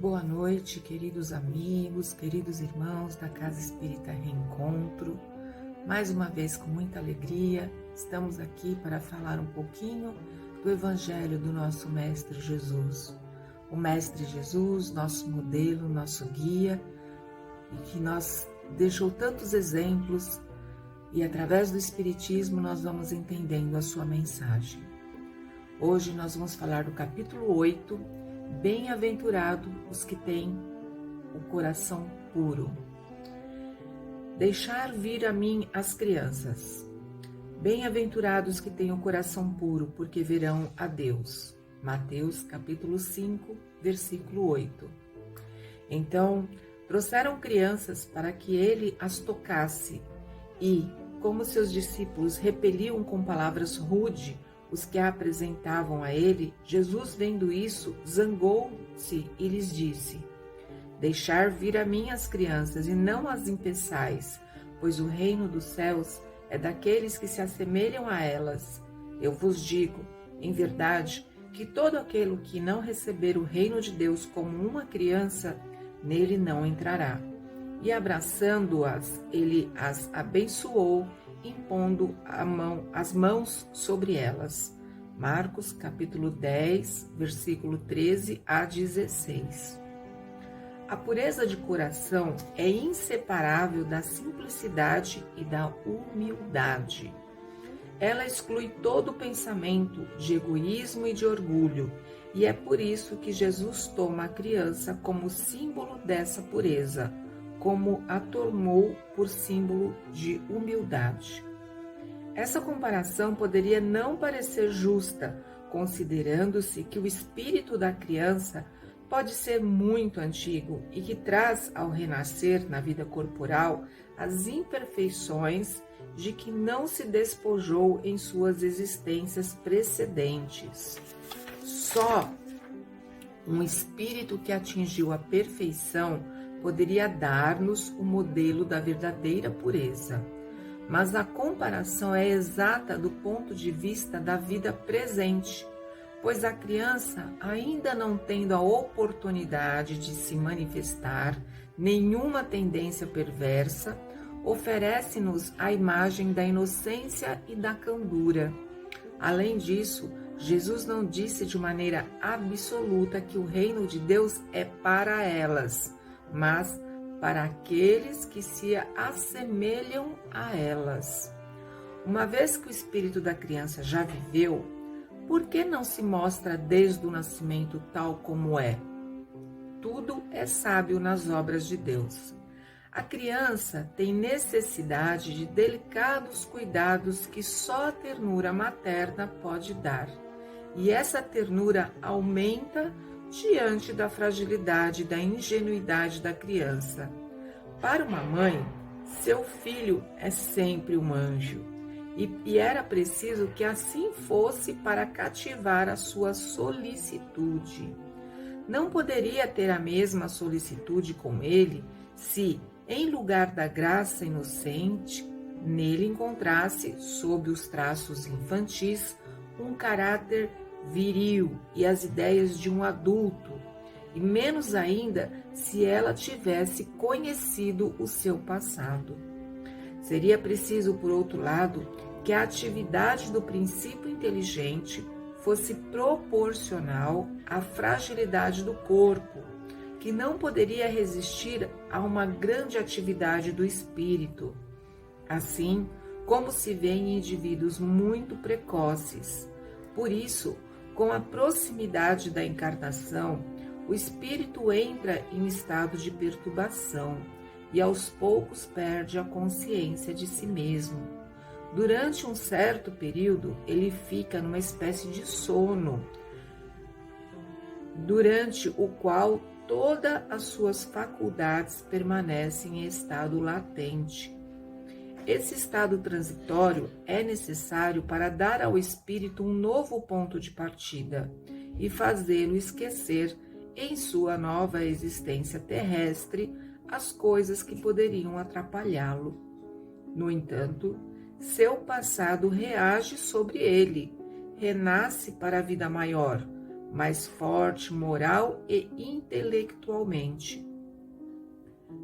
Boa noite, queridos amigos, queridos irmãos da Casa Espírita Reencontro. Mais uma vez, com muita alegria, estamos aqui para falar um pouquinho do Evangelho do nosso Mestre Jesus. O Mestre Jesus, nosso modelo, nosso guia, e que nos deixou tantos exemplos, e através do Espiritismo nós vamos entendendo a sua mensagem. Hoje nós vamos falar do capítulo 8, Bem-aventurado os que têm o coração puro. Deixar vir a mim as crianças. Bem-aventurados que têm o coração puro, porque verão a Deus. Mateus capítulo 5, versículo 8. Então, trouxeram crianças para que ele as tocasse e, como seus discípulos repeliam com palavras rudes os que a apresentavam a ele, Jesus, vendo isso, zangou-se e lhes disse: Deixar vir a mim as crianças e não as impeçais, pois o reino dos céus é daqueles que se assemelham a elas. Eu vos digo, em verdade, que todo aquele que não receber o reino de Deus como uma criança, nele não entrará. E abraçando-as, ele as abençoou, impondo as mãos sobre elas. Marcos capítulo 10, versículo 13 a 16. A pureza de coração é inseparável da simplicidade e da humildade. Ela exclui todo pensamento de egoísmo e de orgulho, e é por isso que Jesus toma a criança como símbolo dessa pureza, como a tomou por símbolo de humildade. Essa comparação poderia não parecer justa, considerando-se que o espírito da criança pode ser muito antigo e que traz ao renascer na vida corporal as imperfeições de que não se despojou em suas existências precedentes. Só um espírito que atingiu a perfeição poderia dar-nos o modelo da verdadeira pureza. Mas a comparação é exata do ponto de vista da vida presente, pois a criança, ainda não tendo a oportunidade de se manifestar nenhuma tendência perversa, oferece-nos a imagem da inocência e da candura. Além disso, Jesus não disse de maneira absoluta que o reino de Deus é para elas, mas para aqueles que se assemelham a elas. Uma vez que o espírito da criança já viveu, por que não se mostra desde o nascimento tal como é? Tudo é sábio nas obras de Deus. A criança tem necessidade de delicados cuidados que só a ternura materna pode dar. E essa ternura aumenta diante da fragilidade e da ingenuidade da criança. Para uma mãe, seu filho é sempre um anjo, e era preciso que assim fosse para cativar a sua solicitude. Não poderia ter a mesma solicitude com ele se, em lugar da graça inocente, nele encontrasse, sob os traços infantis, um caráter viril e as ideias de um adulto, e menos ainda se ela tivesse conhecido o seu passado. Seria preciso, por outro lado, que a atividade do princípio inteligente fosse proporcional à fragilidade do corpo, que não poderia resistir a uma grande atividade do espírito. Assim como se vê em indivíduos muito precoces. Por isso, com a proximidade da encarnação, o espírito entra em estado de perturbação e aos poucos perde a consciência de si mesmo. Durante um certo período, ele fica numa espécie de sono, durante o qual todas as suas faculdades permanecem em estado latente. Esse estado transitório é necessário para dar ao espírito um novo ponto de partida e fazê-lo esquecer, em sua nova existência terrestre, as coisas que poderiam atrapalhá-lo. No entanto, seu passado reage sobre ele, renasce para a vida maior, mais forte moral e intelectualmente,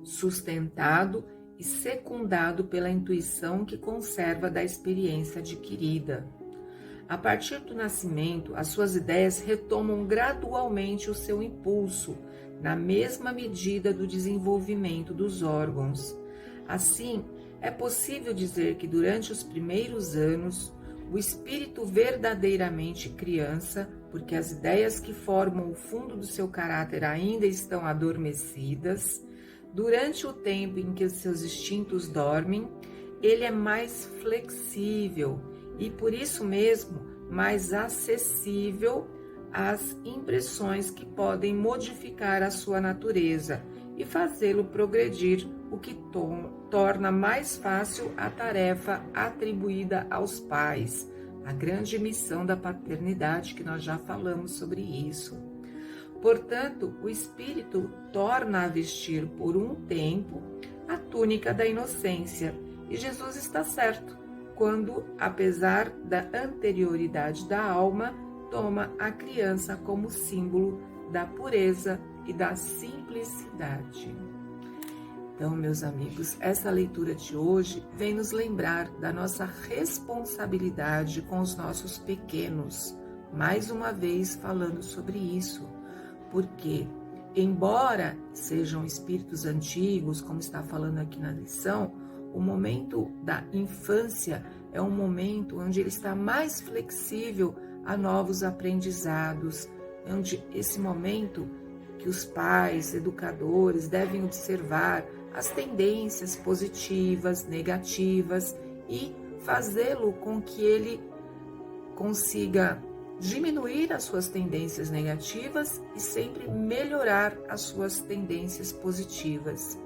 sustentado e secundado pela intuição que conserva da experiência adquirida. A partir do nascimento, as suas ideias retomam gradualmente o seu impulso, na mesma medida do desenvolvimento dos órgãos. Assim, é possível dizer que durante os primeiros anos, o espírito verdadeiramente criança, porque as ideias que formam o fundo do seu caráter ainda estão adormecidas, durante o tempo em que os seus instintos dormem, ele é mais flexível e, por isso mesmo, mais acessível às impressões que podem modificar a sua natureza e fazê-lo progredir, o que torna mais fácil a tarefa atribuída aos pais, a grande missão da paternidade, que nós já falamos sobre isso. Portanto, o espírito torna a vestir por um tempo a túnica da inocência, e Jesus está certo quando, apesar da anterioridade da alma, toma a criança como símbolo da pureza e da simplicidade. Então, meus amigos, essa leitura de hoje vem nos lembrar da nossa responsabilidade com os nossos pequenos, mais uma vez falando sobre isso, porque, embora sejam espíritos antigos, como está falando aqui na lição, o momento da infância é um momento onde ele está mais flexível a novos aprendizados, onde esse momento que os pais, educadores devem observar as tendências positivas, negativas e fazê-lo com que ele consiga diminuir as suas tendências negativas e sempre melhorar as suas tendências positivas.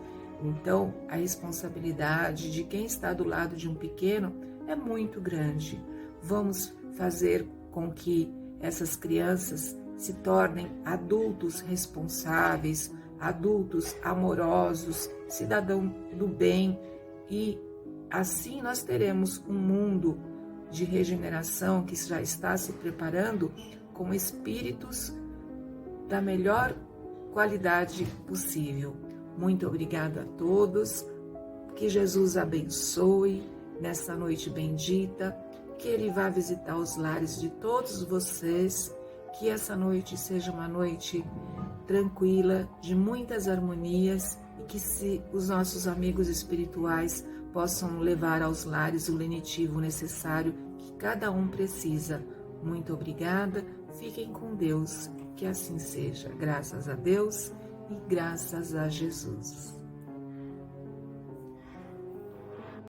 Então, a responsabilidade de quem está do lado de um pequeno é muito grande. Vamos fazer com que essas crianças se tornem adultos responsáveis, adultos amorosos, cidadãos do bem, e assim nós teremos um mundo de regeneração que já está se preparando com espíritos da melhor qualidade possível. Muito obrigada a todos, que Jesus abençoe nessa noite bendita, que Ele vá visitar os lares de todos vocês, que essa noite seja uma noite tranquila, de muitas harmonias, e que os nossos amigos espirituais possam levar aos lares o lenitivo necessário que cada um precisa. Muito obrigada, fiquem com Deus, que assim seja. Graças a Deus e graças a Jesus.